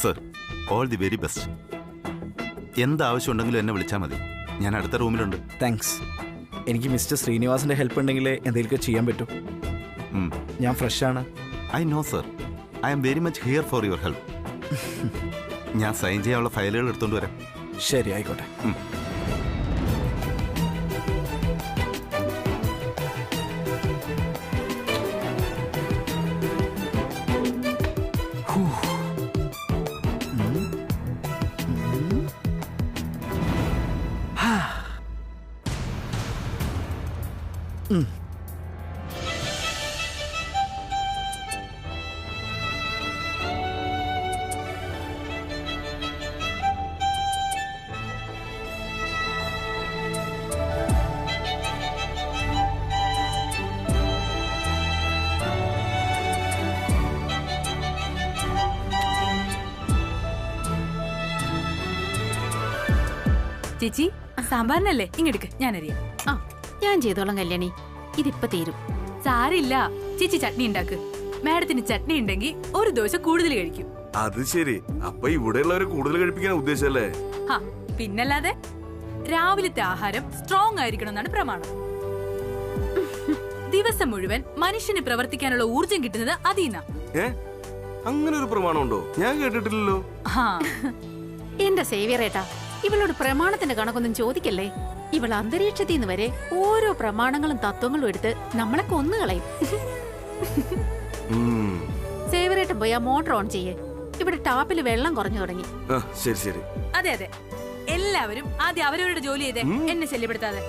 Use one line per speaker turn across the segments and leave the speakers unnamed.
Sir, all the very best. എന്താവശ്യം ഉണ്ടെങ്കിലും എന്നെ വിളിച്ചാൽ മതി. ഞാൻ അടുത്ത റൂമിലുണ്ട്.
താങ്ക്സ്. എനിക്ക് മിസ്റ്റർ ശ്രീനിവാസിന്റെ ഹെൽപ്പ് ഉണ്ടെങ്കിൽ എന്തെങ്കിലുമൊക്കെ ചെയ്യാൻ പറ്റും. ഞാൻ ഫ്രഷാണ്.
I know sir. I am very much here for your help. ഞാൻ സൈൻ ചെയ്യാനുള്ള ഫയലുകൾ എടുത്തുകൊണ്ട് വരാം.
ശരി, ആയിക്കോട്ടെ.
ചേച്ചി, സാമ്പാറിനല്ലേ? ഇങ്ങെടുക്ക്, ഞാനറിയാം.
ഞാൻ ചെയ്തോളാം കല്യാണി, ഇതിപ്പോ തീരും.
സാരില്ല, ചേച്ചി ചട്നി ഉണ്ടാക്ക്. മാഡത്തിന് ചട്നി ഉണ്ടെങ്കിൽ ഒരു ദോശ കൂടുതൽ കഴിക്കും.
അത് ശരി. അപ്പൊ ഇവിടെയുള്ളവരെ കൂടുതൽ കഴിപ്പിക്കാൻ ഉദ്ദേശല്ലേ?
പിന്നല്ലാതെ. രാവിലത്തെ ആഹാരം സ്ട്രോങ് ആയിരിക്കണം എന്നാണ് പ്രമാണം. ദിവസം മുഴുവൻ മനുഷ്യന് പ്രവർത്തിക്കാനുള്ള ഊർജം കിട്ടുന്നത് അതീന.
അങ്ങനെ ഒരു പ്രമാണം ഉണ്ടോ? ഞാൻ കേട്ടിട്ടില്ലല്ലോ.
എന്റെ സേവിയറേട്ടാ, ഇവളോട് പ്രമാണത്തിന്റെ കണക്കൊന്നും ചോദിക്കല്ലേ. ഇവൾ അന്തരീക്ഷത്തിൽ നിന്ന് വരെ ഓരോ പ്രമാണങ്ങളും തത്വങ്ങളും എടുത്ത് നമ്മളെ കൊന്നുകളയും. സേവിയറേട്ടൻ പോയി ആ മോട്ടർ ഓൺ ചെയ്യേ. ഇവിടെ ടാപ്പിൽ വെള്ളം കുറഞ്ഞു തുടങ്ങി.
ശരി ശരി.
അതെ അതെ, എല്ലാവരും ആദ്യം അവരവരുടെ ജോലി ചെയ്തേ, എന്നെ ശല്യപ്പെടുത്താതെ.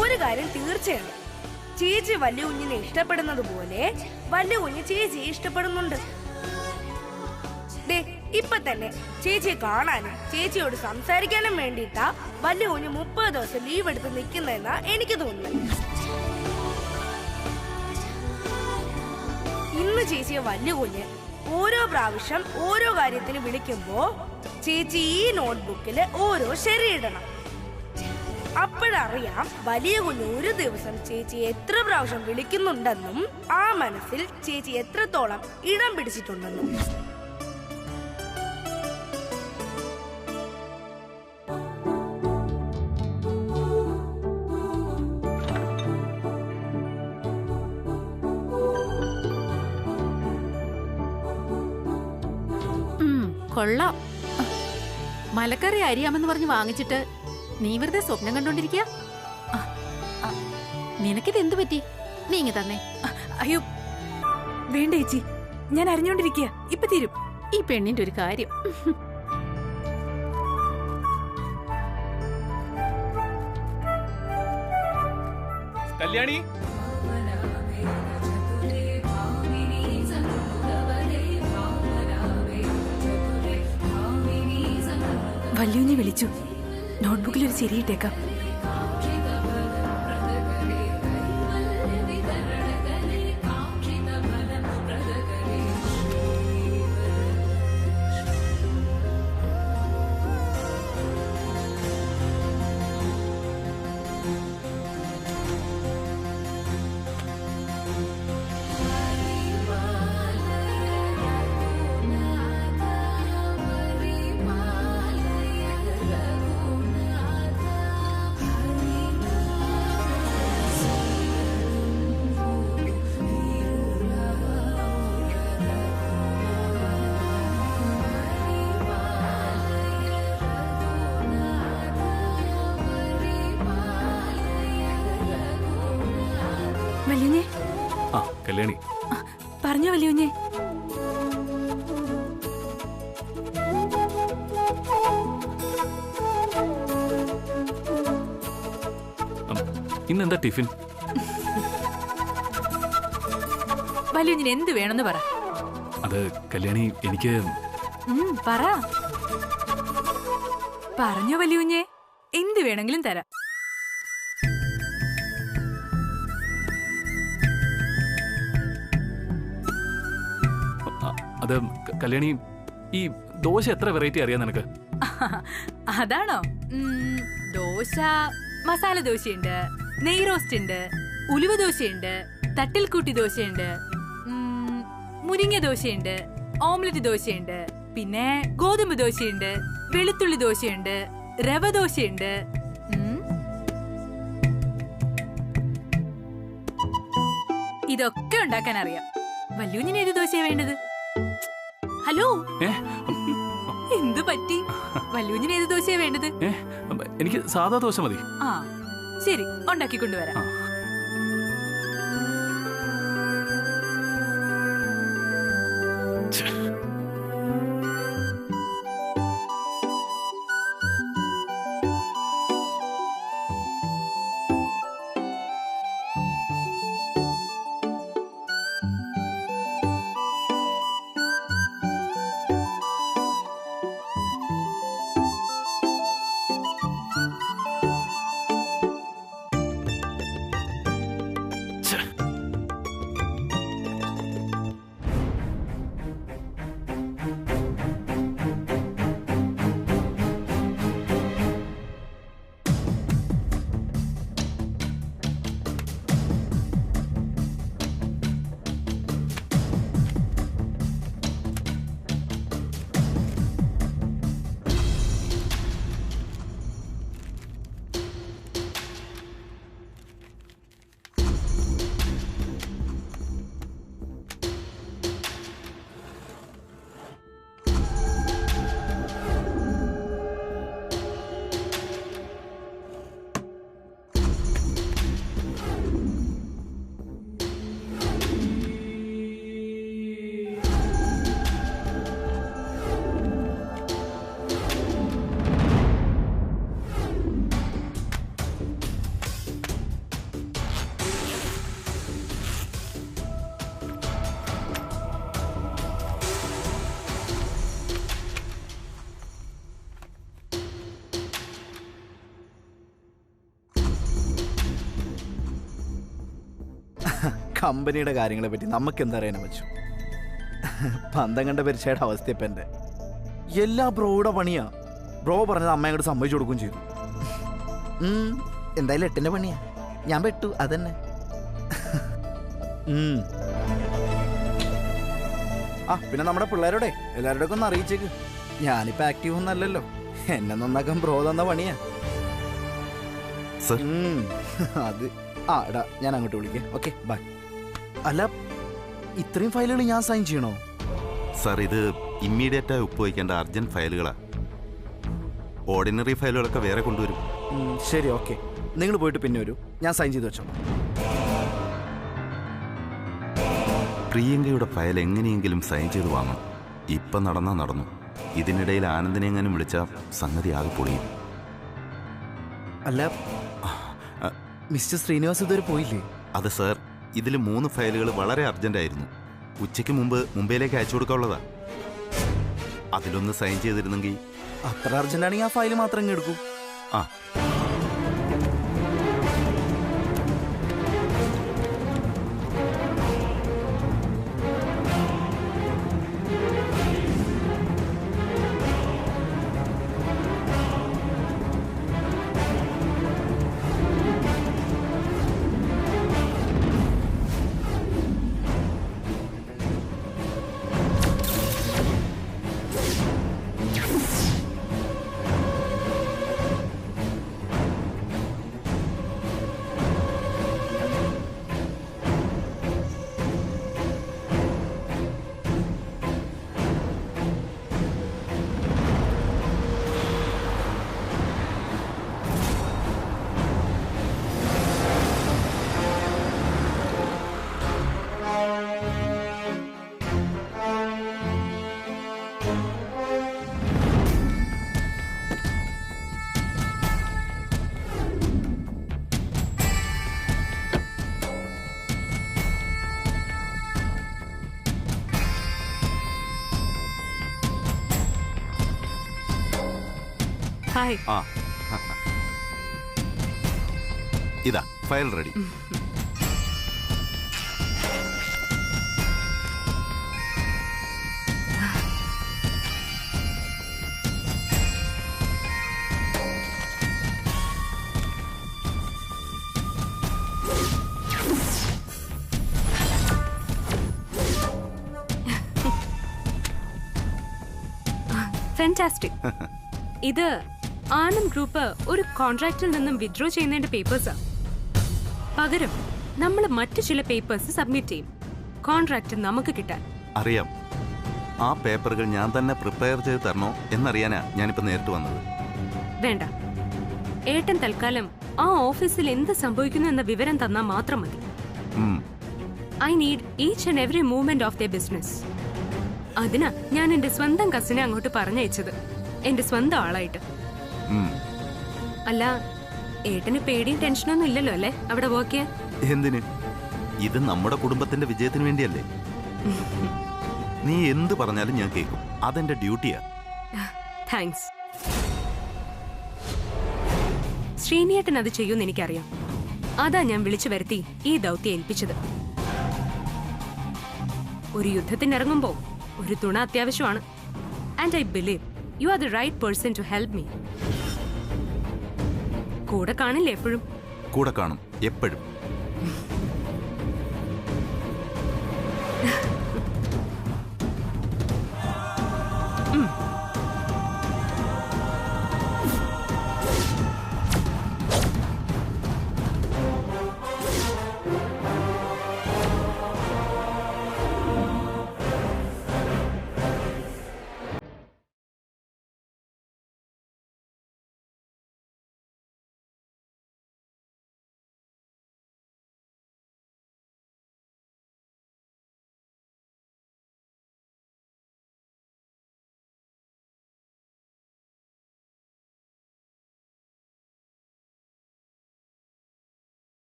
ഒരു കാര്യം തീർച്ചയാണ്, ചേച്ചി വലിയ കുഞ്ഞിനെ ഇഷ്ടപ്പെടുന്നത് പോലെ വലിയ കുഞ്ഞ് ചേച്ചി ഇഷ്ടപ്പെടുന്നുണ്ട്. ഇപ്പൊ തന്നെ ചേച്ചിയെ കാണാനും ചേച്ചിയോട് സംസാരിക്കാനും വേണ്ടിയിട്ടാ വലിയ കുഞ്ഞ് 30 ദിവസം ലീവ് എടുത്ത് നിൽക്കുന്നതെന്നാ എനിക്ക് തോന്നുന്നത്. ഇന്ന് ചേച്ചിയെ വലിയ കുഞ്ഞ് ഓരോ പ്രാവശ്യം ഓരോ കാര്യത്തിന് വിളിക്കുമ്പോ ചേച്ചി ഈ നോട്ട്ബുക്കില് ഓരോ ശരിയിടണം. അപ്പോഴറിയാം വലിയ കുഞ്ഞ് ഒരു ദിവസം ചേച്ചി എത്ര പ്രാവശ്യം വിളിക്കുന്നുണ്ടെന്നും ആ മനസ്സിൽ ചേച്ചി എത്രത്തോളം ഇടം പിടിച്ചിട്ടുണ്ടെന്നും.
കൊള്ളാം. മലക്കറി അരിയാമെന്ന് പറഞ്ഞ് വാങ്ങിച്ചിട്ട് നീ വെറുതെ സ്വപ്നം കണ്ടോണ്ടിരിക്കുക. നിനക്കിത് എന്തു പറ്റി? നീ ഇങ്ങ് തന്നെ.
അയ്യോ വേണ്ട ചേച്ചി, ഞാൻ അറിഞ്ഞോണ്ടിരിക്കുക. ഇപ്പൊ തീരും.
ഈ പെണ്ണിന്റെ ഒരു കാര്യം.
കല്യാണി,
വല്യുവിനെ വിളിച്ചു. നോട്ട്ബുക്കിൽ ഒരു ശരിയിട്ടേക്കാം. വല്യുഞ്ഞെ.
കല്യാണി
പറഞ്ഞോ വല്യുഞ്ഞെ.
ഇന്നെന്താ ടിഫിൻ?
വല്യുഞ്ഞിന് എന്ത് വേണമെന്ന് പറ.
അത് കല്യാണി, എനിക്ക്
പറ. പറഞ്ഞോ വല്യുഞ്ഞെ, എന്ത് വേണമെങ്കിലും തരാം.
അത് കല്യാണി, ഈ ദോശ എത്ര വെറൈറ്റി അറിയാം നിനക്ക്?
അതാണോ? ദോശ, മസാല ദോശയുണ്ട്, നെയ് റോസ്റ്റ് ഉണ്ട്, ഉലുവ ദോശയുണ്ട്, തട്ടിൽ കൂട്ടി ദോശയുണ്ട്, മുരിങ്ങ ദോശയുണ്ട്, ഓംലെറ്റ് ദോശയുണ്ട്, പിന്നെ ഗോതമ്പ് ദോശയുണ്ട്, വെളുത്തുള്ളി ദോശയുണ്ട്, റവ ദോശയുണ്ട്. ഇതൊക്കെ ഉണ്ടാക്കാൻ അറിയാം. വല്യൂഞ്ഞിന് ഏത് ദോശയാ വേണ്ടത്? ഹലോ, എന്തു പറ്റി? വല്യൂഞ്ഞിന് ഏത് ദോശയാ വേണ്ടത്?
എനിക്ക് സാധാ ദോശ മതി.
ആ ശരി, ഉണ്ടാക്കിക്കൊണ്ടുവരാം.
കമ്പനിയുടെ കാര്യങ്ങളെ പറ്റി നമുക്ക് എന്തറിയാനും പറ്റും. പന്തം കണ്ട പരിചയയുടെ അവസ്ഥ ഇപ്പം എൻ്റെ. എല്ലാ ബ്രോയുടെ പണിയാ. ബ്രോ പറഞ്ഞത് അമ്മ അങ്ങോട്ട് സമ്മതിച്ചു കൊടുക്കുകയും ചെയ്തു. എന്തായാലും 8ന്റെ പണിയാ, ഞാൻ പെട്ടു. അതന്നെ. ആ പിന്നെ നമ്മുടെ പിള്ളേരോടെ എല്ലാവരോടൊക്കെ ഒന്ന് അറിയിച്ചേക്ക്. ഞാനിപ്പോൾ ആക്റ്റീവ് ഒന്നല്ലല്ലോ. എന്നെ നന്നാക്കാൻ ബ്രോ തന്ന പണിയാ. അത് ആ എടാ, ഞാൻ അങ്ങോട്ട് വിളിക്കാം. Okay bye. അല്ല, ഇത്രയും ഫയലുകൾ ഞാൻ സൈൻ ചെയ്യണോ?
സാർ, ഇത് ഇമ്മീഡിയറ്റായി ഒപ്പുവയ്ക്കേണ്ട അർജന്റ് ഫയലുകളാ. ഓർഡിനറി ഫയലുകളൊക്കെ വേറെ കൊണ്ടുവരും.
ശരി, ഓക്കെ. നിങ്ങൾ പോയിട്ട് പിന്നെ വരൂ, ഞാൻ സൈൻ ചെയ്ത് വെച്ചോ.
പ്രിയങ്കയുടെ ഫയൽ എങ്ങനെയെങ്കിലും സൈൻ ചെയ്ത് വാങ്ങണം. ഇപ്പം നടന്നു. ഇതിനിടയിൽ ആനന്ദിനെ എങ്ങാനും വിളിച്ചാൽ സംഗതി ആകെ പൊളിയും.
അല്ല, മിസ്റ്റർ ശ്രീനിവാസ് ഇതുവരെ പോയില്ലേ?
അത് സാർ, ഇതിൽ 3 ഫയലുകൾ വളരെ അർജന്റായിരുന്നു. ഉച്ചയ്ക്ക് മുമ്പ് മുംബൈയിലേക്ക് അയച്ചു കൊടുക്കാനുള്ളതാ. അതിലൊന്ന് സൈൻ ചെയ്തിരുന്നെങ്കിൽ.
അത്ര അർജന്റാണെങ്കിൽ ആ ഫയൽ മാത്രം ഇങ്ങ് എടുക്കൂ.
ആ
ഹായ്.
ഇതാ ഫയൽ റെഡി.
ഫാന്റാസ്റ്റിക്. ഇത് ആനന്ദ് ഗ്രൂപ്പ് ഒരു കോൺട്രാക്റ്റിൽ നിന്നും വിഡ്രോ ചെയ്യുന്നതിന്റെ പേപ്പേഴ്സാ. പകരം നമ്മൾ മറ്റു ചില പേപ്പേഴ്സ് സബ്മിറ്റ് ചെയ്യും കോൺട്രാക്ട് നമുക്ക് കിട്ടാൻ.
അറിയാം. ആ പേപ്പറുകൾ ഞാൻ തന്നെ പ്രിപ്പയർ ചെയ്ത് തരണോ എന്നറിയാനാ ഞാനിപ്പോ നേരിട്ട് വന്നത്.
വേണ്ട, ഏട്ടൻ തൽക്കാലം ആ ഓഫീസിൽ എന്ത് സംഭവിക്കുന്നു എന്ന വിവരം തന്നാൽ മാത്രം മതി. I need each and every movement of the business. അതിനാ ഞാൻ എന്റെ സ്വന്തം കസിനെ അങ്ങോട്ട് പറഞ്ഞയച്ചത്, എന്റെ സ്വന്തം ആളായിട്ട്. അല്ല, ഏട്ടന് പേടിയും ടെൻഷനൊന്നും ഇല്ലല്ലോ അല്ലേ അവിടെ വർക്ക് ചെയ്യാൻ?
എന്തിന്? ഇത് നമ്മുടെ കുടുംബത്തിന്റെ വിജയത്തിന് വേണ്ടിയല്ലേ. നീ എന്ത് പറഞ്ഞാലും ഞാൻ കേൾക്കും. അതെന്റെ ഡ്യൂട്ടിയാ.
താങ്ക്സ്. ശ്രീനിയേട്ടൻ അത് ചെയ്യുമെന്ന് എനിക്കറിയാം. അതാ ഞാൻ വിളിച്ചു വരുത്തി ഈ ദൗത്യം ഏൽപ്പിച്ചത്. ഒരു യുദ്ധത്തിന് ഇറങ്ങുമ്പോ ഒരു തുണ അത്യാവശ്യമാണ്. And I believe you are the right person to help me. കൂടെ കാണില്ലേ എപ്പോഴും?
കൂടെ കാണും, എപ്പോഴും.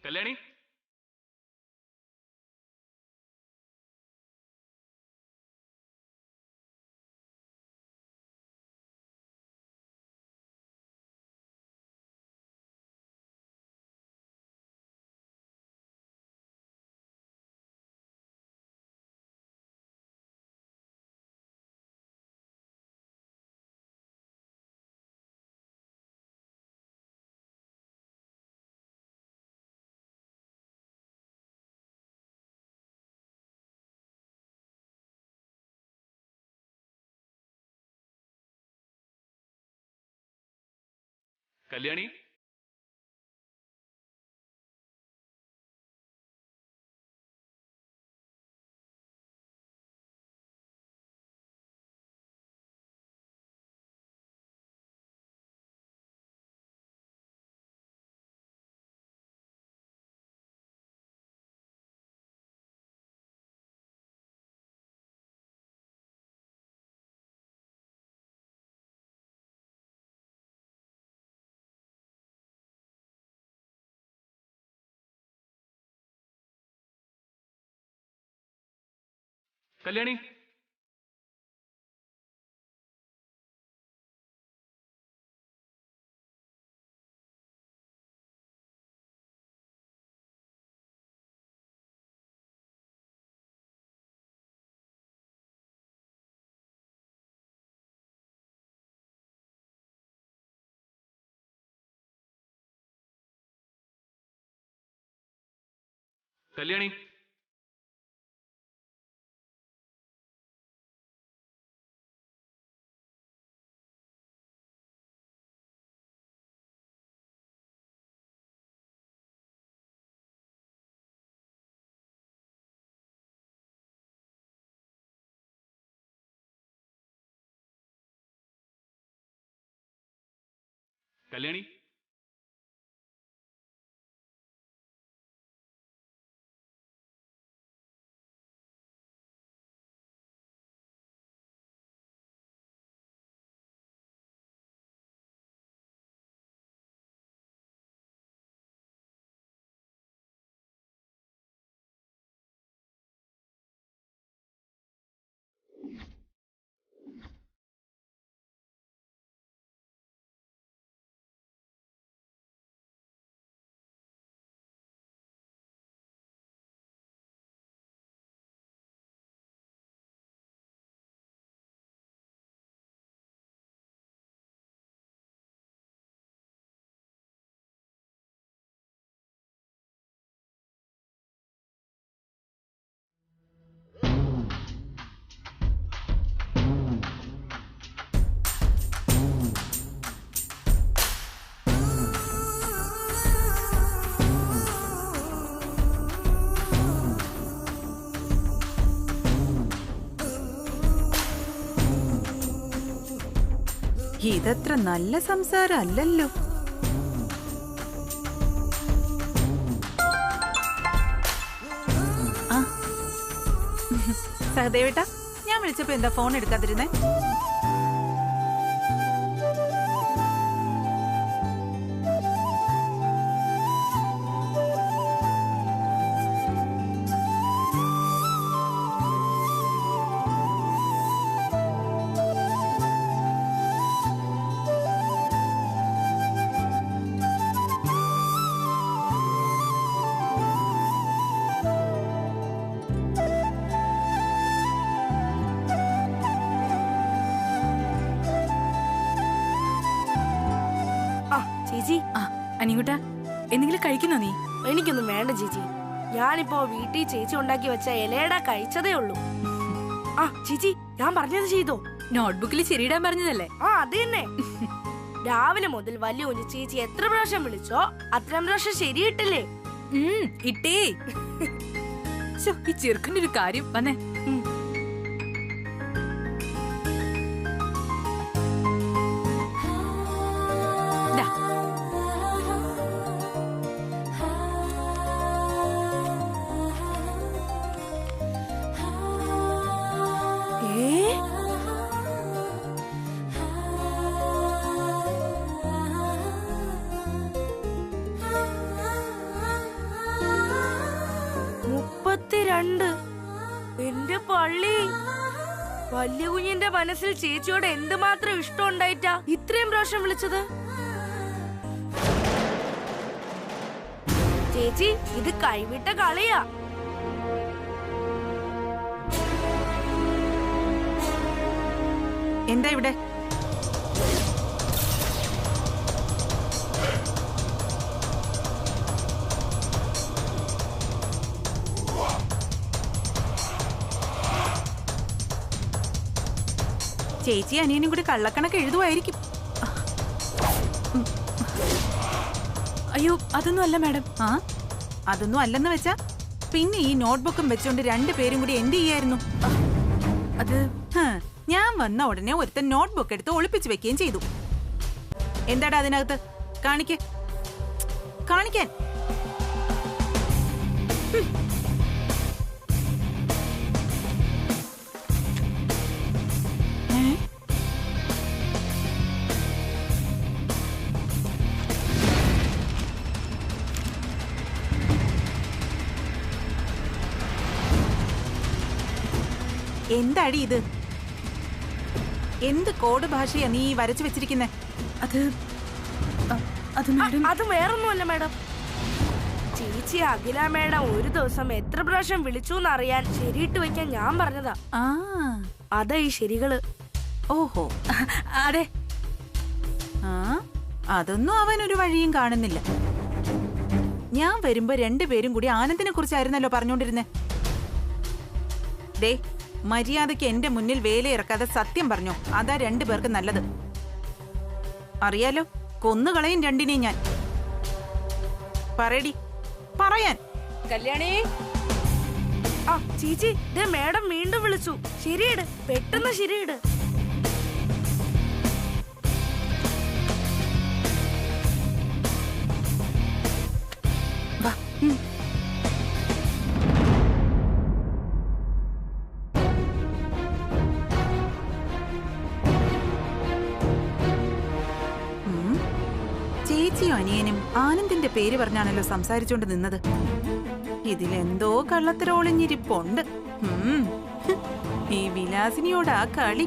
കല്യാണി, കല്യാണി, കല്യാണി. കല്യാണി, കല്യാണി.
ഇതത്ര നല്ല സംസാരം അല്ലല്ലോ. സഹദേവേട്ടാ, ഞാൻ വിളിച്ചപ്പോ എന്താ ഫോൺ എടുക്കാതിരുന്നേ?
ചേച്ചി,
അനികുട്ടാ, എന്തെങ്കിലും കഴിക്കുന്നോ നീ?
എനിക്കൊന്നും വേണ്ട ചേച്ചി. ഞാനിപ്പോ വീട്ടിൽ ചേച്ചി ഉണ്ടാക്കി വെച്ച ഇലയട കഴിച്ചതേ ഉള്ളൂ. ചേച്ചി, ഞാൻ പറഞ്ഞത് ചെയ്തോ?
നോട്ട്ബുക്കിൽ ശരിയിടാൻ പറഞ്ഞതല്ലേ?
അത് തന്നെ. രാവിലെ മുതൽ വലിയ കുഞ്ഞ് ചേച്ചി എത്ര പ്രാവശ്യം വിളിച്ചോ അത്രയും പ്രാവശ്യം ശരിയിട്ടില്ലേ?
ഇട്ടേ. ഈ ചെറുക്കൻ്റെ ഒരു കാര്യം. വന്നേ.
എന്റെ പള്ളി, വലിയ കുഞ്ഞിന്റെ മനസ്സിൽ ചേച്ചിയോട് എന്തുമാത്രം ഇഷ്ടം ഉണ്ടായിട്ടാ ഇത്രയും പ്രാവശ്യം വിളിച്ചത്? ചേച്ചി, ഇത് കൈവിട്ട കളിയാ.
എന്താ ഇവിടെ? ചേച്ചി അനിയനും കൂടി കള്ളക്കണക്ക് എഴുതുമായിരിക്കും.
അയ്യോ, അതൊന്നും അല്ല മാഡം.
അതൊന്നും അല്ലെന്ന് വെച്ചാ പിന്നെ ഈ നോട്ട്ബുക്കും വെച്ചോണ്ട് രണ്ടുപേരും കൂടി എന്ത് ചെയ്യായിരുന്നു?
അത്
ഞാൻ വന്ന ഉടനെ ഒരുത്തൻ നോട്ട്ബുക്ക് എടുത്ത് ഒളിപ്പിച്ചു വെക്കുകയും ചെയ്തു. എന്താടാ അതിനകത്ത്? കാണിക്കാൻ. എന്താടി ഇത്? എന്ത് കോഡ് ഭാഷയാ നീ വരച്ചു വെച്ചിരിക്കുന്നെ?
അത് വേറൊന്നുമല്ല മാഡം. ചേച്ചി അഖില മാഡം ഒരു ദിവസം എത്ര പ്രാവശ്യം വിളിച്ചു എന്നറിയാൻ ശരിയിട്ട് വെക്കാൻ ഞാൻ പറഞ്ഞതാ. അതാ ഈ ശരികള്.
ഓഹോ,
അതെ.
അതൊന്നും അവനൊരു വഴിയും കാണുന്നില്ല. ഞാൻ വരുമ്പോ രണ്ടുപേരും കൂടി ആനന്ദിനെ കുറിച്ചായിരുന്നല്ലോ പറഞ്ഞോണ്ടിരുന്നേ. ദേ, മര്യാദയ്ക്ക് എന്റെ മുന്നിൽ വേലയിറക്കാതെ സത്യം പറഞ്ഞോ, അതാ രണ്ടുപേർക്ക് നല്ലത്. അറിയാലോ, കൊന്നുകളയും രണ്ടിനെയും ഞാൻ. പറയടി, പറയാൻ.
കല്യാണി.
ചേച്ചി, മാഡം വീണ്ടും വിളിച്ചു. ശരിയിട്, പെട്ടെന്ന് ശരിയിട്.
ചേച്ചിയും അനിയനും ആനന്ദിന്റെ പേര് പറഞ്ഞാണല്ലോ സംസാരിച്ചോണ്ട് നിന്നത്. ഇതിലെന്തോ കള്ളത്തരം ഒളിഞ്ഞിരിപ്പുണ്ട്. ഈ വിലാസിനിയോട് ആ കളി.